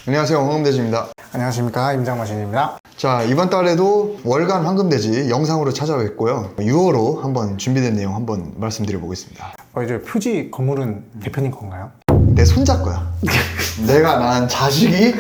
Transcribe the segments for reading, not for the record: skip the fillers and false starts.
안녕하세요, 황금돼지입니다. 안녕하십니까, 임장마신입니다. 자, 이번 달에도 월간 황금돼지 영상으로 찾아뵙고요. 6월호 한번 준비된 내용 한번 말씀드려 보겠습니다. 이제 표지 건물은 대표님 건가요? 내 손자 거야. 내가 낳은 자식이.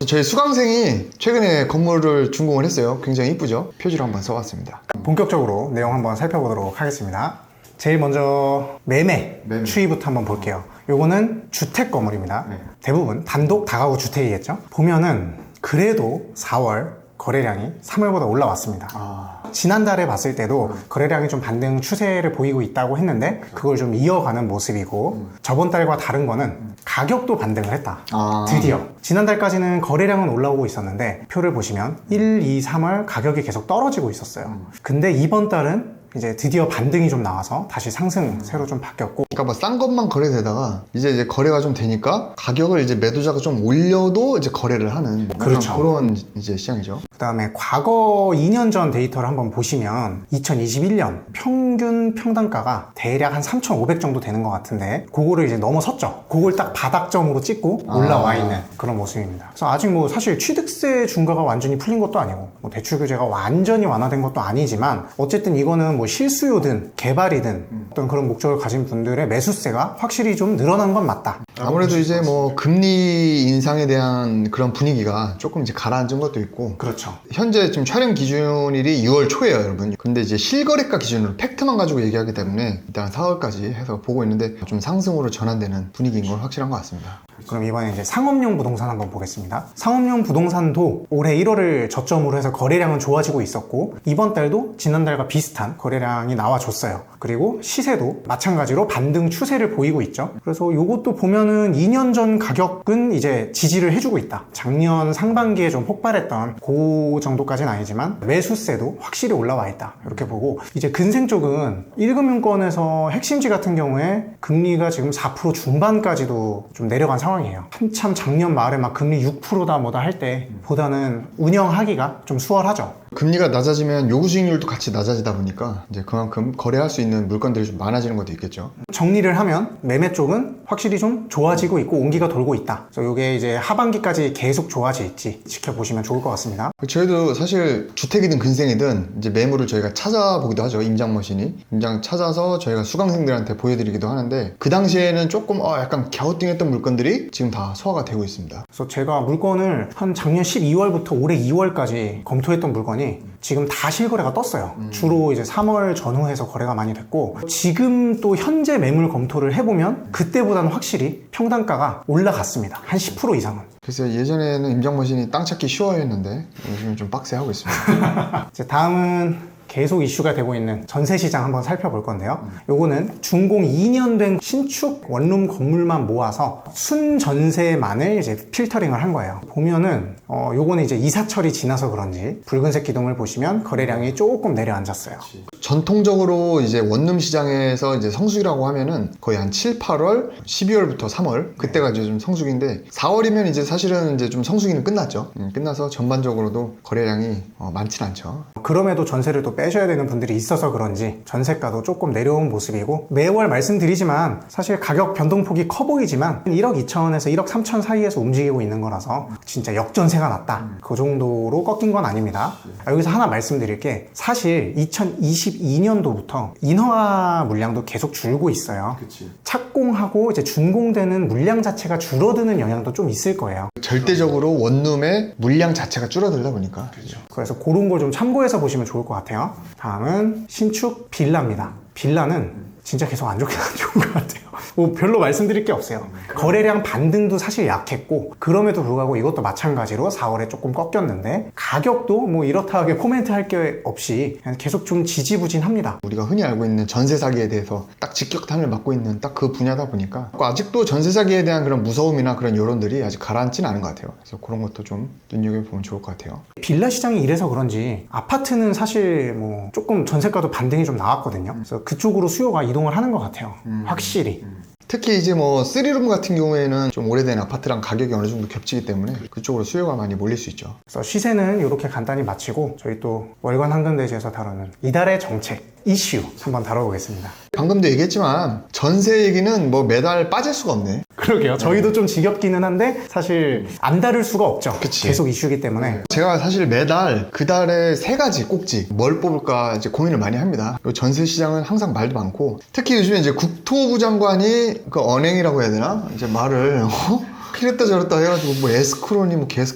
저희 수강생이 최근에 건물을 준공을 했어요. 굉장히 이쁘죠? 표지로 한번 써봤습니다. 본격적으로 내용 한번 살펴보도록 하겠습니다. 제일 먼저 매매 추이부터 한번 볼게요. 요거는 주택 건물입니다. 대부분 단독 다가구 주택이겠죠? 보면은 그래도 4월 거래량이 3월보다 올라왔습니다. 지난달에 봤을 때도 거래량이 좀 반등 추세를 보이고 있다고 했는데 그걸 좀 이어가는 모습이고 저번 달과 다른 거는 가격도 반등을 했다. 드디어 지난달까지는 거래량은 올라오고 있었는데 표를 보시면 1, 2, 3월 가격이 계속 떨어지고 있었어요. 근데 이번 달은 이제 드디어 반등이 좀 나와서 다시 상승세로 좀 바뀌었고, 그러니까 뭐 싼 것만 거래되다가 이제 거래가 좀 되니까 가격을 이제 매도자가 좀 올려도 이제 거래를 하는 그렇죠. 그런 이제 시장이죠. 그 다음에 과거 2년 전 데이터를 한번 보시면 2021년 평균 평당가가 대략 한 3,500 정도 되는 것 같은데 그거를 이제 넘어섰죠. 그걸 딱 바닥점으로 찍고 올라와 있는 그런 모습입니다. 그래서 아직 뭐 사실 취득세 중과가 완전히 풀린 것도 아니고 뭐 대출 규제가 완전히 완화된 것도 아니지만 어쨌든 이거는 뭐 실수요든 개발이든 어떤 그런 목적을 가진 분들의 매수세가 확실히 좀 늘어난 건 맞다. 아무래도 이제 뭐 금리 인상에 대한 그런 분위기가 조금 이제 가라앉은 것도 있고. 그렇죠. 현재 지금 촬영 기준일이 6월 초예요, 여러분. 근데 이제 실거래가 기준으로 팩트만 가지고 얘기하기 때문에 일단 4월까지 해서 보고 있는데 좀 상승으로 전환되는 분위기인 건 확실한 것 같습니다. 그럼 이번에 이제 상업용 부동산 한번 보겠습니다. 상업용 부동산도 올해 1월을 저점으로 해서 거래량은 좋아지고 있었고 이번 달도 지난달과 비슷한 거래량이 나와줬어요. 그리고 시세도 마찬가지로 반등 추세를 보이고 있죠. 그래서 이것도 보면은 2년 전 가격은 이제 지지를 해주고 있다. 작년 상반기에 좀 폭발했던 그 정도까지는 아니지만 매수세도 확실히 올라와 있다. 이렇게 보고 이제 근생 쪽은 1금융권에서 핵심지 같은 경우에 금리가 지금 4% 중반까지도 좀 내려간 상황이에요. 한참 작년 말에 막 금리 6%다 뭐다 할 때 보다는 운영하기가 좀 수월하죠. 금리가 낮아지면 요구 수익률도 같이 낮아지다 보니까 이제 그만큼 거래할 수 있는 물건들이 좀 많아지는 것도 있겠죠. 정리를 하면 매매 쪽은 확실히 좀 좋아지고 있고 온기가 돌고 있다. 그래서 이게 이제 하반기까지 계속 좋아질지 지켜보시면 좋을 것 같습니다. 저희도 사실 주택이든 근생이든 이제 매물을 저희가 찾아보기도 하죠. 임장머신이 임장 찾아서 저희가 수강생들한테 보여드리기도 하는데 그 당시에는 조금 약간 갸우뚱했던 물건들이 지금 다 소화가 되고 있습니다. 그래서 제가 물건을 한 작년 12월부터 올해 2월까지 검토했던 물건이 지금 다 실거래가 떴어요. 주로 이제 3월 전후해서 거래가 많이 됐고 지금 또 현재 매물 검토를 해보면 그때보다는 확실히 평당가가 올라갔습니다. 한 10% 이상은. 그래서 예전에는 임장머신이 땅 찾기 쉬워했는데 요즘은 좀 빡세하고 있습니다. 이제 다음은 계속 이슈가 되고 있는 전세시장 한번 살펴볼 건데요. 요거는 준공 2년 된 신축 원룸 건물만 모아서 순전세만을 이제 필터링을 한 거예요. 보면은 요거는 이제 이사철이 지나서 그런지 붉은색 기둥을 보시면 거래량이 조금 내려앉았어요. 전통적으로 이제 원룸 시장에서 이제 성수기라고 하면은 거의 한 7, 8월, 12월부터 3월 그때가 이제 좀 성수기인데 4월이면 이제 사실은 이제 좀 성수기는 끝났죠. 끝나서 전반적으로도 거래량이 많진 않죠. 그럼에도 전세를 또 빼셔야 되는 분들이 있어서 그런지 전세가도 조금 내려온 모습이고 매월 말씀드리지만 사실 가격 변동폭이 커 보이지만 1억 2천에서 1억 3천 사이에서 움직이고 있는 거라서 진짜 역전세가 났다. 그 정도로 꺾인 건 아닙니다. 여기서 하나 말씀드릴 게 사실 2022년도부터 인허가 물량도 계속 줄고 있어요. 착공하고 이제 준공되는 물량 자체가 줄어드는 영향도 좀 있을 거예요. 절대적으로 원룸의 물량 자체가 줄어들다 보니까. 그래서 그런 걸 좀 참고해서 보시면 좋을 것 같아요. 다음은 신축 빌라입니다. 빌라는 진짜 계속 안 좋긴 안 좋은 것 같아요. 뭐 별로 말씀드릴 게 없어요. 거래량 반등도 사실 약했고 그럼에도 불구하고 이것도 마찬가지로 4월에 조금 꺾였는데 가격도 뭐 이렇다 하게 코멘트할 게 없이 그냥 계속 좀 지지부진합니다. 우리가 흔히 알고 있는 전세 사기에 대해서 딱 직격탄을 맞고 있는 딱 그 분야다 보니까 아직도 전세 사기에 대한 그런 무서움이나 그런 여론들이 아직 가라앉지는 않은 것 같아요. 그래서 그런 것도 좀 눈여겨보면 좋을 것 같아요. 빌라 시장이 이래서 그런지 아파트는 사실 뭐 조금 전세가도 반등이 좀 나왔거든요. 그래서 그쪽으로 수요가 이동을 하는 것 같아요. 확실히. 특히 이제 뭐 3룸 같은 경우에는 좀 오래된 아파트랑 가격이 어느 정도 겹치기 때문에 그쪽으로 수요가 많이 몰릴 수 있죠. 그래서 시세는 이렇게 간단히 마치고 저희 또 월간 황금돼지에서 다루는 이달의 정책 이슈 한번 다뤄보겠습니다. 방금도 얘기했지만 전세 얘기는 뭐 매달 빠질 수가 없네. 그러게요. 저희도 좀 지겹기는 한데 사실 안 다룰 수가 없죠. 그치. 계속 이슈기 때문에. 제가 사실 매달 그 달에 3가지 꼭지 뭘 뽑을까 이제 고민을 많이 합니다. 요 전세 시장은 항상 말도 많고, 특히 요즘에 이제 국토부 장관이 그 언행이라고 해야 되나? 이제 말을 이랬다 저랬다 해가지고 뭐 에스크로니 뭐 개스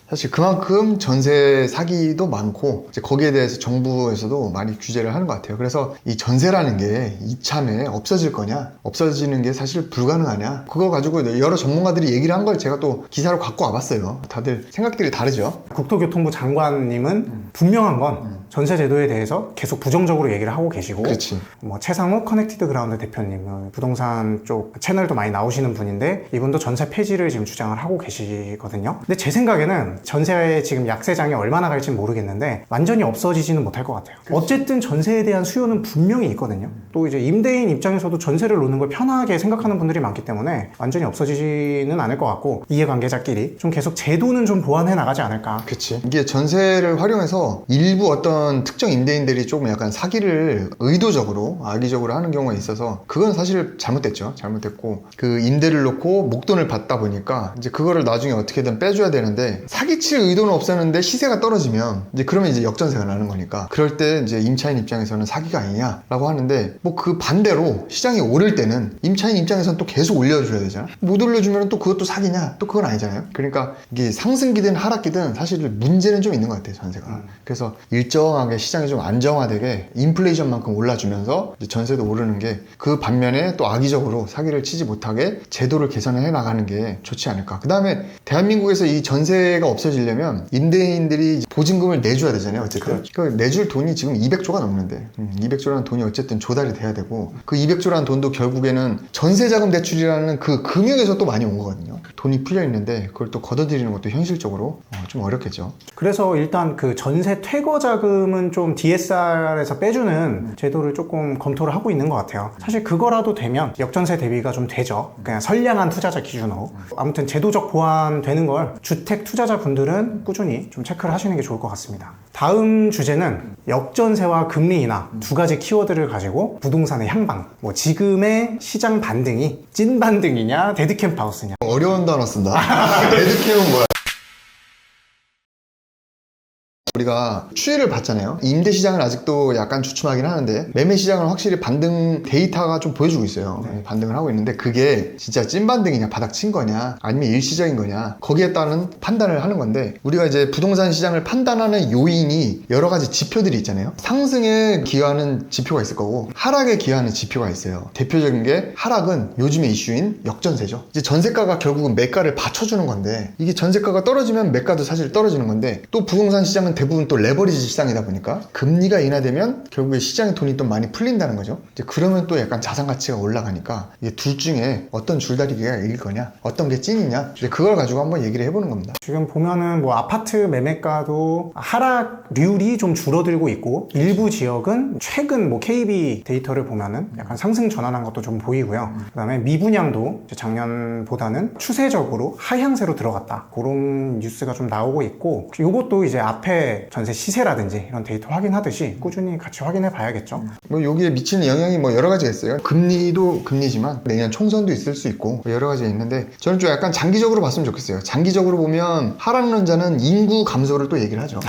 사실 그만큼 전세 사기도 많고 이제 거기에 대해서 정부에서도 많이 규제를 하는 것 같아요. 그래서 이 전세라는 게 이참에 없어질 거냐, 없어지는 게 사실 불가능하냐, 그거 가지고 여러 전문가들이 얘기를 한 걸 제가 또 기사로 갖고 와봤어요. 다들 생각들이 다르죠. 국토교통부 장관님은 분명한 건 전세 제도에 대해서 계속 부정적으로 얘기를 하고 계시고, 그렇지. 뭐 최상욱 커넥티드 그라운드 대표님, 부동산 쪽 채널도 많이 나오시는 분인데 이분도 전세 폐지를 지금 주장을 하고 계시거든요. 근데 제 생각에는 전세의 지금 약세장이 얼마나 갈지는 모르겠는데 완전히 없어지지는 못할 것 같아요. 어쨌든 전세에 대한 수요는 분명히 있거든요. 또 이제 임대인 입장에서도 전세를 놓는 걸 편하게 생각하는 분들이 많기 때문에 완전히 없어지지는 않을 것 같고, 이해관계자끼리 좀 계속 제도는 좀 보완해 나가지 않을까. 그치. 이게 전세를 활용해서 일부 어떤 특정 임대인들이 조금 약간 사기를 의도적으로 악의적으로 하는 경우가 있어서 그건 사실 잘못됐죠. 잘못됐고, 그 임대를 놓고 목돈을 받다 보니까 이제 그거를 나중에 어떻게든 빼줘야 되는데, 사기칠 의도는 없었는데 시세가 떨어지면 이제 그러면 이제 역전세가 나는 거니까, 그럴 때 이제 임차인 입장에서는 사기가 아니냐라고 하는데, 뭐 그 반대로 시장이 오를 때는 임차인 입장에서는 또 계속 올려줘야 되잖아. 못 올려주면 또 그것도 사기냐? 또 그건 아니잖아요. 그러니까 이게 상승기든 하락기든 사실 문제는 좀 있는 것 같아요, 전세가. 그래서 일정하게 시장이 좀 안정화되게 인플레이션만큼 올라주면서 이제 전세도 오르는 게, 그 반면에 또 악의적으로 사기를 치지 못하게 제도를 개선해 나가는 게 좋지 않을까. 그 다음에 대한민국에서 이 전세가 없어지려면 임대인들이 보증금을 내줘야 되잖아요, 어쨌든. 그 내줄 돈이 지금 200조가 넘는데 200조라는 돈이 어쨌든 조달이 돼야 되고, 그 200조라는 돈도 결국에는 전세자금 대출이라는 그 금융에서 또 많이 온 거거든요. 돈이 풀려 있는데 그걸 또 걷어들이는 것도 현실적으로 좀 어렵겠죠. 그래서 일단 그 전세 퇴거 자금은 좀 DSR에서 빼주는 제도를 조금 검토를 하고 있는 것 같아요. 사실 그거라도 되면 역전세 대비가 좀 되죠. 그냥 선량한 투자자 기준으로. 아무튼 제도적 보완 되는 걸 주택 투자자 분들은 꾸준히 좀 체크를 하시는 게 좋을 것 같습니다. 다음 주제는 역전세와 금리 인하 두 가지 키워드를 가지고 부동산의 향방, 뭐 지금의 시장 반등이 찐 반등이냐 데드캠 하우스냐. 어려운 단어 쓴다. 데드캠은 뭐야? 우리가 추이를 봤잖아요. 임대 시장은 아직도 약간 주춤하긴 하는데 매매 시장은 확실히 반등 데이터가 좀 보여주고 있어요. 반등을 하고 있는데 그게 진짜 찐 반등이냐, 바닥 친 거냐, 아니면 일시적인 거냐, 거기에 따른 판단을 하는 건데, 우리가 이제 부동산 시장을 판단하는 요인이 여러 가지 지표들이 있잖아요. 상승에 기여하는 지표가 있을 거고 하락에 기여하는 지표가 있어요. 대표적인 게, 하락은 요즘의 이슈인 역전세죠. 이제 전세가가 결국은 매가를 받쳐주는 건데, 이게 전세가가 떨어지면 매가도 사실 떨어지는 건데, 또 부동산 시장은 대부분 또 레버리지 시장이다 보니까 금리가 인하되면 결국에 시장의 돈이 또 많이 풀린다는 거죠. 이제 그러면 또 약간 자산 가치가 올라가니까, 이게 둘 중에 어떤 줄다리기가 이길 거냐, 어떤 게 찐이냐, 이제 그걸 가지고 한번 얘기를 해보는 겁니다. 지금 보면은 뭐 아파트 매매가도 하락률이 좀 줄어들고 있고, 일부 지역은 최근 뭐 KB 데이터를 보면은 약간 상승 전환한 것도 좀 보이고요. 그다음에 미분양도 이제 작년보다는 추세적으로 하향세로 들어갔다, 그런 뉴스가 좀 나오고 있고, 이것도 이제 앞에 전세 시세라든지 이런 데이터 확인하듯이 꾸준히 같이 확인해 봐야겠죠. 뭐 여기에 미치는 영향이 뭐 여러 가지가 있어요. 금리도 금리지만 내년 총선도 있을 수 있고 여러 가지가 있는데, 저는 좀 약간 장기적으로 봤으면 좋겠어요. 장기적으로 보면 하락론자는 인구 감소를 또 얘기를 하죠.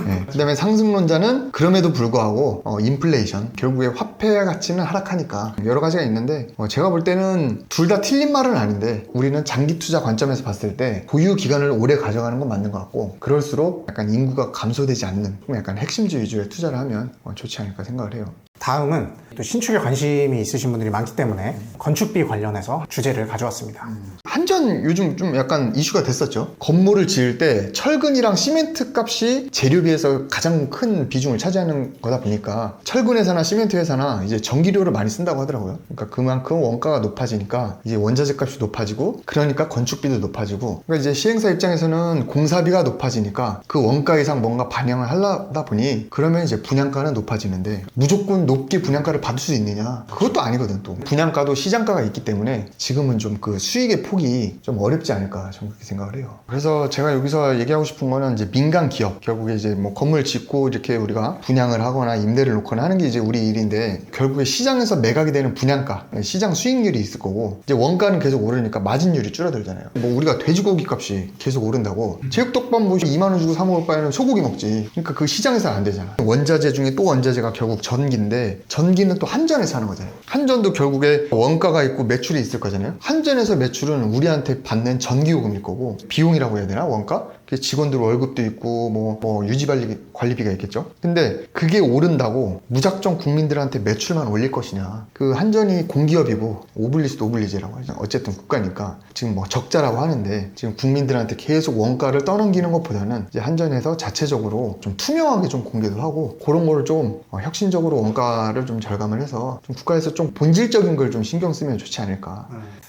네. 그 다음에 상승론자는 그럼에도 불구하고 인플레이션, 결국에 화폐 가치는 하락하니까 여러 가지가 있는데, 제가 볼 때는 둘 다 틀린 말은 아닌데, 우리는 장기 투자 관점에서 봤을 때 보유 기간을 오래 가져가는 건 맞는 것 같고, 그럴수록 약간 인구가 감소되지 않는 약간 핵심지 위주의 투자를 하면 좋지 않을까 생각을 해요. 다음은 또 신축에 관심이 있으신 분들이 많기 때문에 건축비 관련해서 주제를 가져왔습니다. 한전 요즘 좀 약간 이슈가 됐었죠. 건물을 지을 때 철근이랑 시멘트 값이 재료비에서 가장 큰 비중을 차지하는 거다 보니까 철근 회사나 시멘트 회사나 이제 전기료를 많이 쓴다고 하더라고요. 그러니까 그만큼 원가가 높아지니까 이제 원자재 값이 높아지고, 그러니까 건축비도 높아지고, 그러니까 이제 시행사 입장에서는 공사비가 높아지니까 그 원가 이상 뭔가 반영을 하려다 보니, 그러면 이제 분양가는 높아지는데 무조건 좀 높게 분양가를 받을 수 있느냐? 그것도 아니거든 또. 분양가도 시장가가 있기 때문에 지금은 좀 그 수익의 폭이 좀 어렵지 않을까 저는 그렇게 생각을 해요. 그래서 제가 여기서 얘기하고 싶은 거는 이제 민간 기업, 결국에 이제 뭐 건물 짓고 이렇게 우리가 분양을 하거나 임대를 놓거나 하는 게 이제 우리 일인데, 결국에 시장에서 매각이 되는 분양가, 시장 수익률이 있을 거고, 이제 원가는 계속 오르니까 마진율이 줄어들잖아요. 뭐 우리가 돼지고기 값이 계속 오른다고 제육덮밥 뭐 2만 원 주고 사 먹을 바에는 소고기 먹지. 그러니까 그 시장에서는 안 되잖아. 원자재 중에 또 원자재가 결국 전기인데, 전기는 또 한전에서 하는 거잖아요. 한전도 결국에 원가가 있고 매출이 있을 거잖아요. 한전에서 매출은 우리한테 받는 전기요금일 거고, 비용이라고 해야 되나? 원가? 직원들 월급도 있고 뭐 유지관리비가 있겠죠. 근데 그게 오른다고 무작정 국민들한테 매출만 올릴 것이냐. 그 한전이 공기업이고 오블리스도 오블리제라고 하죠. 어쨌든 국가니까 지금 뭐 적자라고 하는데, 지금 국민들한테 계속 원가를 떠넘기는 것보다는 이제 한전에서 자체적으로 좀 투명하게 좀 공개도 하고, 그런 거를 좀 혁신적으로 원가를 좀 절감을 해서 좀 국가에서 좀 본질적인 걸 좀 신경 쓰면 좋지 않을까.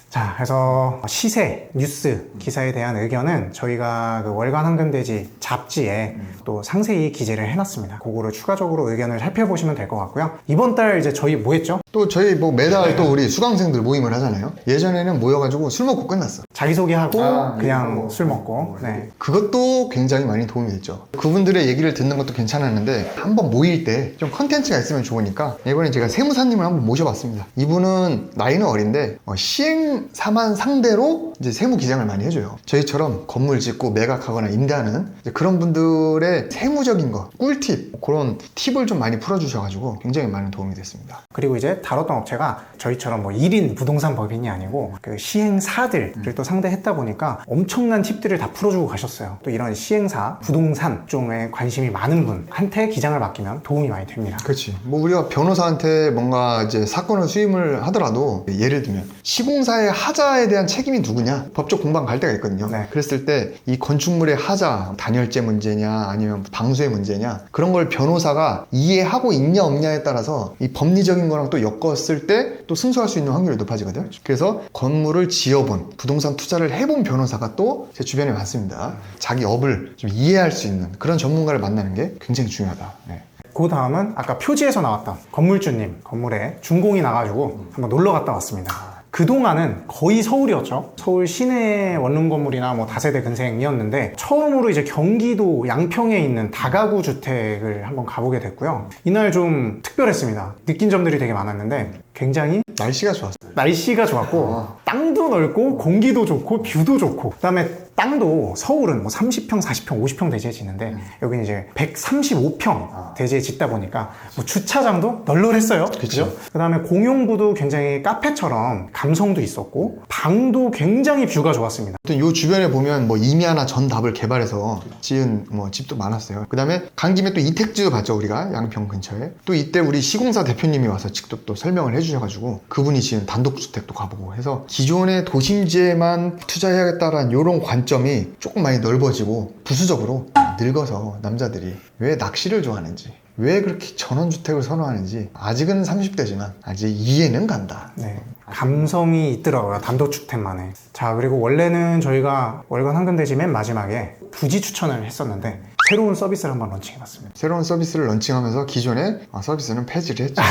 자, 그래서 시세, 뉴스, 기사에 대한 의견은 저희가 그 월간 황금돼지 잡지에 또 상세히 기재를 해놨습니다. 그거를 추가적으로 의견을 살펴보시면 될 것 같고요. 이번 달 이제 저희 뭐 했죠? 또 저희 뭐 매달 또 우리 수강생들 모임을 하잖아요. 예전에는 모여가지고 술 먹고 끝났어. 자기소개하고 그냥 술 먹고. 네. 그것도 굉장히 많이 도움이 됐죠. 그분들의 얘기를 듣는 것도 괜찮았는데, 한번 모일 때 좀 컨텐츠가 있으면 좋으니까 이번에 제가 세무사님을 한번 모셔봤습니다. 이분은 나이는 어린데 시행사만 상대로 이제 세무 기장을 많이 해줘요. 저희처럼 건물 짓고 매각하거나 임대하는 이제 그런 분들의 세무적인 거, 꿀팁, 그런 팁을 좀 많이 풀어주셔가지고 굉장히 많은 도움이 됐습니다. 그리고 이제 다뤘던 업체가 저희처럼 뭐 1인 부동산 법인이 아니고 그 시행사들을 또 상대했다 보니까 엄청난 팁들을 다 풀어주고 가셨어요. 또 이런 시행사, 부동산 쪽에 관심이 많은 분한테 기장을 맡기면 도움이 많이 됩니다. 그렇지. 뭐 우리가 변호사한테 뭔가 이제 사건을 수임을 하더라도, 예를 들면 시공사의 하자에 대한 책임이 누구냐, 법적 공방 갈 때가 있거든요. 네. 그랬을 때 이 건축물의 하자, 단열재 문제냐 아니면 방수의 문제냐, 그런 걸 변호사가 이해하고 있냐 없냐에 따라서 이 법리적인 거랑 또 엮었을 때 또 승소할 수 있는 확률이 높아지거든. 그래서 건물을 지어본, 부동산 투자를 해본 변호사가 또 제 주변에 많습니다. 자기 업을 좀 이해할 수 있는 그런 전문가를 만나는 게 굉장히 중요하다. 네. 그 다음은 아까 표지에서 나왔던 건물주님 건물에 준공이 나가지고 한번 놀러 갔다 왔습니다. 그동안은 거의 서울이었죠. 서울 시내 원룸 건물이나 뭐 다세대 근생이었는데, 처음으로 이제 경기도 양평에 있는 다가구 주택을 한번 가보게 됐고요. 이날 좀 특별했습니다. 느낀 점들이 되게 많았는데, 굉장히 날씨가 좋았어요. 날씨가 좋았고 땅도 넓고 공기도 좋고 뷰도 좋고, 그 다음에 땅도 서울은 뭐 30평, 40평, 50평 대지에 짓는데 여기는 이제 135평 대지에 짓다 보니까 뭐 주차장도 널널했어요. 그렇죠. 그 다음에 공용부도 굉장히 카페처럼 감성도 있었고, 방도 굉장히 뷰가 좋았습니다. 요 주변에 보면 뭐 이미아나 전답을 개발해서 지은 뭐 집도 많았어요. 그 다음에 간 김에 또 이택지도 봤죠, 우리가 양평 근처에. 또 이때 우리 시공사 대표님이 와서 직접 또 설명을 해주셔가지고 그분이 지은 단독주택도 가보고 해서, 기존의 도심지에만 투자해야겠다라는 요런 관점이 조금 많이 넓어지고, 부수적으로 늙어서 남자들이 왜 낚시를 좋아하는지, 왜 그렇게 전원주택을 선호하는지 아직은 30대지만 아직 이해는 간다. 네, 감성이 있더라고요, 단독주택만에. 자, 그리고 원래는 저희가 월간 황금돼지 맨 마지막에 부지 추천을 했었는데 새로운 서비스를 한번 론칭해봤습니다. 새로운 서비스를 런칭하면서 기존의 서비스는 폐지를 했죠.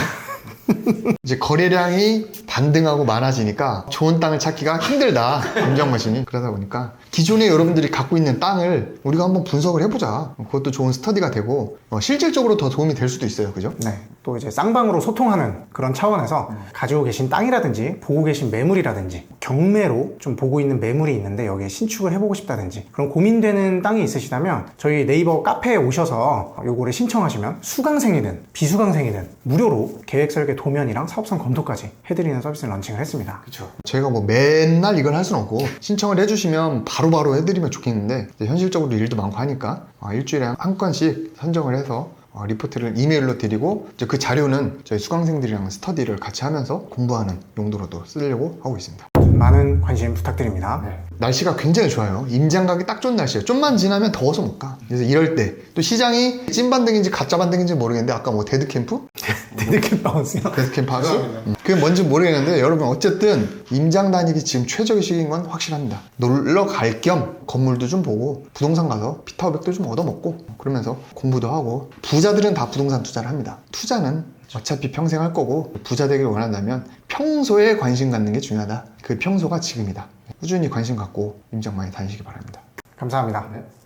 이제 거래량이 반등하고 많아지니까 좋은 땅을 찾기가 힘들다, 임장머신이. 그러다 보니까 기존에 여러분들이 갖고 있는 땅을 우리가 한번 분석을 해보자. 그것도 좋은 스터디가 되고 실질적으로 더 도움이 될 수도 있어요. 그죠? 네, 또 이제 쌍방으로 소통하는 그런 차원에서 가지고 계신 땅이라든지 보고 계신 매물이라든지, 경매로 좀 보고 있는 매물이 있는데 여기에 신축을 해보고 싶다든지, 그런 고민되는 땅이 있으시다면 저희 네이버 카페에 오셔서 요거를 신청하시면 수강생이든 비수강생이든 무료로 계획 설계 도면이랑 사업성 검토까지 해드리는 서비스를 런칭을 했습니다. 그렇죠. 저희가 뭐 맨날 이걸 할 수는 없고, 신청을 해주시면 바로바로 해드리면 좋겠는데, 이제 현실적으로 일도 많고 하니까 일주일에 한 건씩 선정을 해서 리포트를 이메일로 드리고, 이제 그 자료는 저희 수강생들이랑 스터디를 같이 하면서 공부하는 용도로도 쓰려고 하고 있습니다. 많은 관심 부탁드립니다. 날씨가 굉장히 좋아요. 임장 가기 딱 좋은 날씨예요. 좀만 지나면 더워서 못 가. 그래서 이럴 때 또 시장이 찐 반등인지 가짜 반등인지 모르겠는데, 아까 뭐 데드캠프? 데드캠 바운스요? 데드캠프 하시? 그게 뭔지 모르겠는데, 여러분 어쨌든 임장 다니기 지금 최적의 시기인 건 확실합니다. 놀러 갈 겸 건물도 좀 보고, 부동산 가서 비타오백도 좀 얻어먹고, 그러면서 공부도 하고. 부자들은 다 부동산 투자를 합니다. 투자는 어차피 평생 할 거고 부자 되길 원한다면 평소에 관심 갖는 게 중요하다. 그 평소가 지금이다. 꾸준히 관심 갖고 임장 많이 다니시기 바랍니다. 감사합니다. 네.